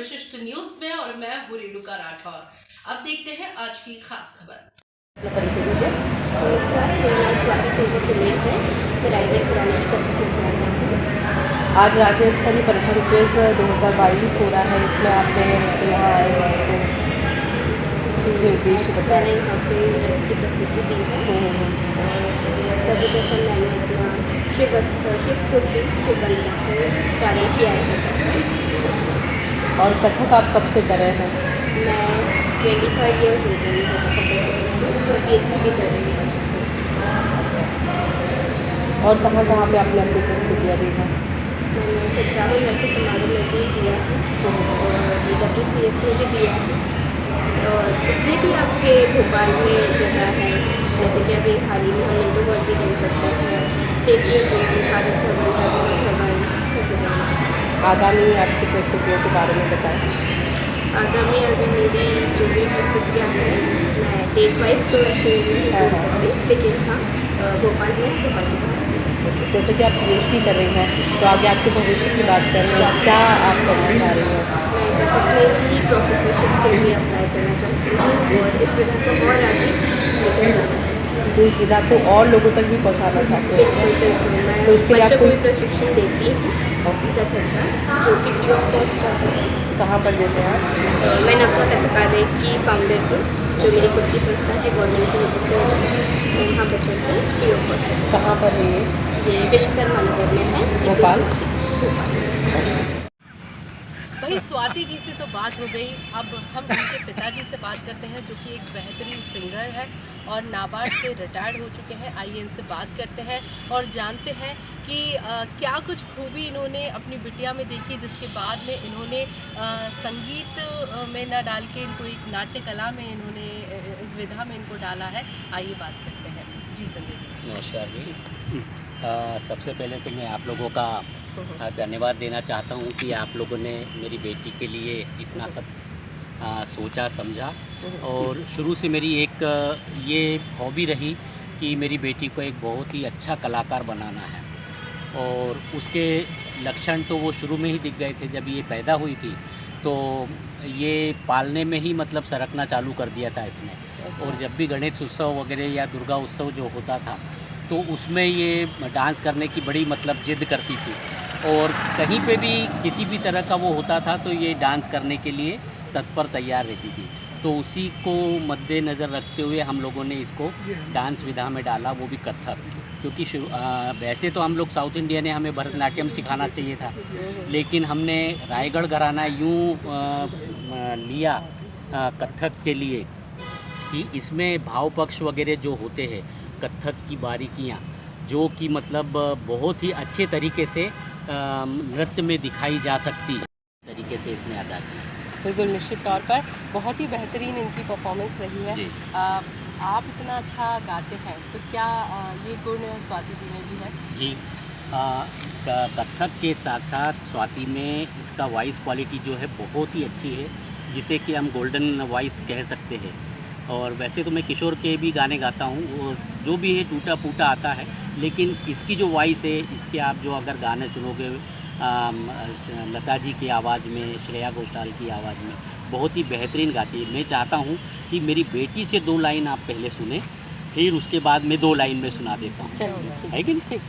विशिष्ट न्यूज में और मैं हूँ रेणुका राठौर। अब देखते हैं आज की खास खबर। नमस्कार, मेरा नाम स्वाति संजय पिल्ले है। मैं रायगढ़ घराने की कथक नृत्यांगना हूँ। आज राज्य स्तरीय पर्यटन क्विज 2022 हो रहा है, इसमें आपने यहाँ आए हैं तो उद्देश्य बताया। मैंने यहाँ पे नृत्य की प्रस्तुति दी है और सर्वप्रथम मैंने अपना शिव स्तुति शिव वंदना से प्रारंभ किया है। और कथक आप कब से कर रहे हैं? मैं 25 ईयर्स हो गए मुझे कथक और PhD भी कर रही हूँ। और कहाँ कहाँ पे आपने अपनी प्रस्तुतियाँ दी हैं? मैंने खजुराहो नृत्य समारोह में भी दिया है और WCF में भी दिया है। और जितने भी आपके भोपाल में जगह है, जैसे कि अभी हाल ही में हम इंडो वर्ल्ड भी कह सकते हैं, स्टेट म्यूजियम, भारत भवन, रवींद्र भवन, हर जगह। आगामी आपकी प्रस्तुतियों के बारे में बताएं। आगामी अभी मेरी जो भी प्रस्तुतियाँ हैं, मैं डेट वाइज तो ऐसे नहीं बोल सकती, लेकिन हाँ भोपाल में भोपाल के बाहर। जैसे कि आप PhD कर रही हैं, तो आगे आपके भविष्य की बात करें तो आप क्या करना चाह रही हैं? मैं कथक में ही प्रोफेसरशिप के लिए अप्लाई करना चाहती हूँ और इस विधा को और आगे लेकर जाना चाहती हूँ। तो इस विधा को और लोगों तक भी पहुँचाना चाहते हैं? बिल्कुल बिल्कुल। मैं तो इसके लिए बच्चों को आपको भी प्रशिक्षण देती हूँ कथक का, जो कि फ्री ऑफ कॉस्ट जाता है। कहाँ पर देते हैं? मैं नवका कथकालय की फाउंडर हूँ, जो मेरी खुद की संस्था है, गवर्नमेंट से रजिस्टर्ड है। वहाँ बच्चों को फ्री ऑफ कॉस्ट। कहाँ पर है ये विश्वकर्मा नगर में है, भोपाल। वही स्वाति जी से तो बात हो गई। अब हम उनके पिताजी से बात करते हैं, जो कि एक बेहतरीन सिंगर है और नाबार्ड से रिटायर्ड हो चुके हैं। आइए इनसे बात करते हैं और जानते हैं कि क्या कुछ खूबी इन्होंने अपनी बिटिया में देखी, जिसके बाद में इन्होंने संगीत में न डाल के इनको एक नाट्य कला में इन्होंने इस विधा में इनको डाला है। आइए बात करते हैं। जी संजय जी। नमस्कार जी। सबसे पहले तो मैं आप लोगों का धन्यवाद देना चाहता हूँ कि आप लोगों ने मेरी बेटी के लिए इतना सब सोचा समझा। और शुरू से मेरी एक ये हॉबी रही कि मेरी बेटी को एक बहुत ही अच्छा कलाकार बनाना है, और उसके लक्षण तो वो शुरू में ही दिख गए थे। जब ये पैदा हुई थी तो ये पालने में ही मतलब सरकना चालू कर दिया था इसने। और जब भी गणेश उत्सव वगैरह या दुर्गा उत्सव जो होता था तो उसमें ये डांस करने की बड़ी मतलब जिद करती थी, और कहीं पे भी किसी भी तरह का वो होता था तो ये डांस करने के लिए तत्पर तैयार रहती थी। तो उसी को मद्देनज़र रखते हुए हम लोगों ने इसको डांस विधा में डाला, वो भी कथक। क्योंकि वैसे तो हम लोग साउथ इंडिया ने हमें भरतनाट्यम सिखाना चाहिए था, लेकिन हमने रायगढ़ घराना यूँ लिया कथक के लिए कि इसमें भाव पक्ष वगैरह जो होते हैं, कथक की बारीकियाँ जो कि मतलब बहुत ही अच्छे तरीके से नृत्य में दिखाई जा सकती है, तरीके से इसने अदा किया। बिल्कुल, निश्चित तौर पर बहुत ही बेहतरीन इनकी परफॉर्मेंस रही है। आप इतना अच्छा गाते हैं तो क्या ये गुण स्वाति जी में भी है? जी, कथक के साथ साथ स्वाति में इसका वॉइस क्वालिटी जो है बहुत ही अच्छी है, जिसे कि हम गोल्डन वॉइस कह सकते हैं। और वैसे तो मैं किशोर के भी गाने गाता हूँ, और जो भी है टूटा फूटा आता है, लेकिन इसकी जो वॉइस है, इसके आप जो अगर गाने सुनोगे लता जी की आवाज़ में, श्रेया घोषाल की आवाज़ में, बहुत ही बेहतरीन गाती है। मैं चाहता हूँ कि मेरी बेटी से 2 लाइन आप पहले सुने, फिर उसके बाद मैं 2 लाइन में सुना देता हूँ, है कि नहीं?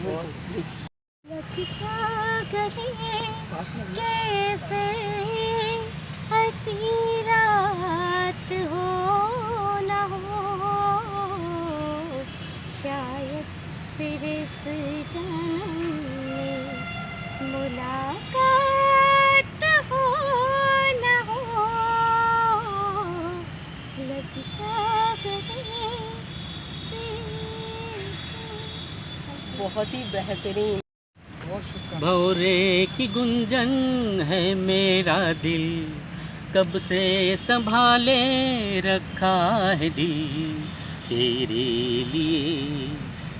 फिर इस जन्म में मुलाकात हो न हो, लग जा गले से। बहुत ही बेहतरीन। भौरे की गुंजन है मेरा दिल, कब से संभाले रखा है दिल, तेरे लिए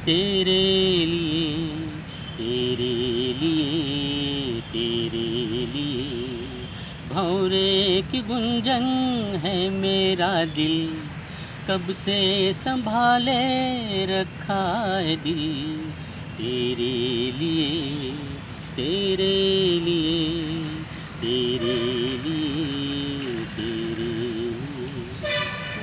तेरे लिए तेरे लिए तेरे लिए। भौरे की गुंजन है मेरा दिल, कब से संभाले रखा है दिल, तेरे लिए तेरे लिए तेरे लिए तेरे लिए।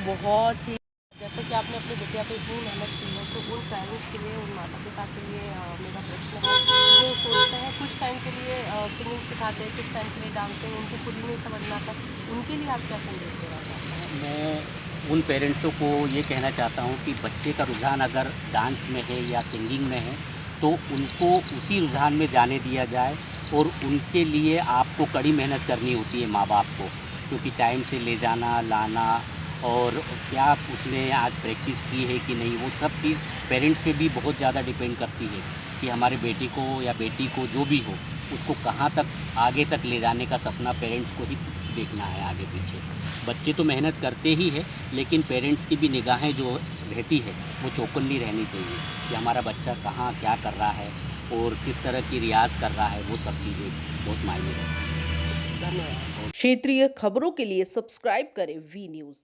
बहुत ही, जैसा कि आपने अपनी बिटिया पे इतनी मेहनत की है, तो उन पेरेंट्स के लिए, उन माता पिता के लिए मेरा प्रश्न है, जो सोचते हैं कुछ टाइम के लिए सिंगिंग सिखाते हैं, कुछ टाइम के लिए डांसिंग, उनको खुद ही नहीं समझ में आता, उनके लिए आप क्या संदेश देना चाहते हैं? मैं उन पेरेंट्सों को ये कहना चाहता हूँ कि बच्चे का रुझान अगर डांस में है या सिंगिंग में है तो उनको उसी रुझान में जाने दिया जाए, और उनके लिए आपको कड़ी मेहनत करनी होती है माँ बाप को, क्योंकि टाइम से ले जाना लाना, और क्या उसने आज प्रैक्टिस की है कि नहीं, वो सब चीज़ पेरेंट्स पे भी बहुत ज़्यादा डिपेंड करती है कि हमारे बेटी को या बेटी को जो भी हो उसको कहाँ तक आगे तक ले जाने का सपना पेरेंट्स को ही देखना है आगे पीछे। बच्चे तो मेहनत करते ही है, लेकिन पेरेंट्स की भी निगाहें जो रहती है वो चौकन्नी रहनी चाहिए कि हमारा बच्चा कहाँ क्या कर रहा है और किस तरह की रियाज़ कर रहा है, वो सब चीज़ें बहुत मायने रखती हैं। धन्यवाद। क्षेत्रीय खबरों के लिए सब्सक्राइब करें वी न्यूज़।